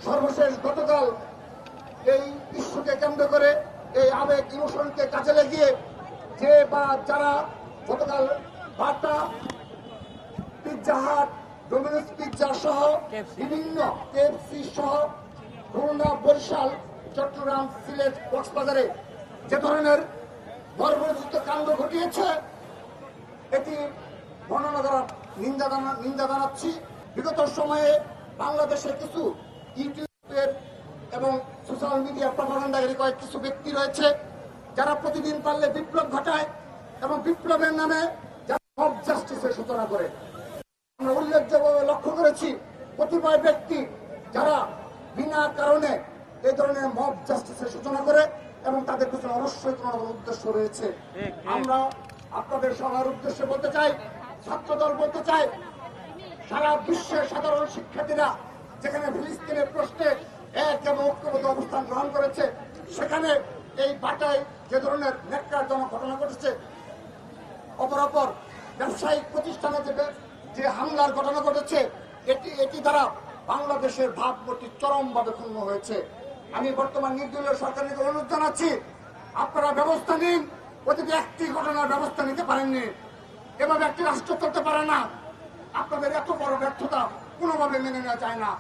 সর্বশেষ গতকাল এই ইস্যুকে কেন্দ্র করে এই আবেগ ইমোশনকে কাজে লাগিয়ে যে বা যারা গতকাল বাটা, পিৎজা হাট, ডোমিনোস পিৎজা সহ বিভিন্ন কেএফসি সহ খুলনা, বরিশাল, চট্টগ্রাম, সিলেট, কক্সবাজারে যে ধরনের বর্বরোচিত কাণ্ড ঘটিয়েছে এটি বর্ণনা করার নিন্দা জানাচ্ছি। বিগত সময়ে বাংলাদেশে কিছু ইউটিউবের এবং সোশ্যাল মিডিয়া প্রপাগান্ডাকারী কয়েক কিছু ব্যক্তি রয়েছে যারা প্রতিদিন পারলে বিপ্লব ঘটায় এবং বিপ্লবের নামে যারা মব জাস্টিসের সূচনা করে। আমরা উল্লেখযোগ্যভাবে লক্ষ্য করেছি কতিপয় ব্যক্তি যারা বিনা কারণে এই ধরনের মব জাস্টিসের সূচনা করে এবং তাদের পিছনে অবশ্যই কোনো উদ্দেশ্য রয়েছে। আমরা আপনাদের সবার উদ্দেশ্যে বলতে চাই, ছাত্রদল বলতে চাই, সারা বিশ্বের সাধারণ শিক্ষার্থীরা যেখানে ফিলিস্তিনের প্রশ্নে এক এবং ঐক্যবদ্ধ অবস্থান গ্রহণ করেছে, সেখানে এই বাটায় যে ধরনের ন্যাক্কারজনক ঘটনা ঘটেছে, অপরাপর ব্যবসায়িক প্রতিষ্ঠানে যে হামলার ঘটনা ঘটেছে, এটি দ্বারা বাংলাদেশের ভাবমূর্তি চরমভাবে ক্ষুণ্ণ হয়েছে। আমি বর্তমান নির্দলীয় সরকারকে অনুরোধ জানাচ্ছি, আপনারা ব্যবস্থা নিন। প্রতিটি একটি ঘটনার ব্যবস্থা নিতে পারেননি, এভাবে একটি রাষ্ট্র চলতে পারে না। আপনাদের এত বড় ব্যর্থতা কোনোভাবে মেনে নেওয়া যায় না।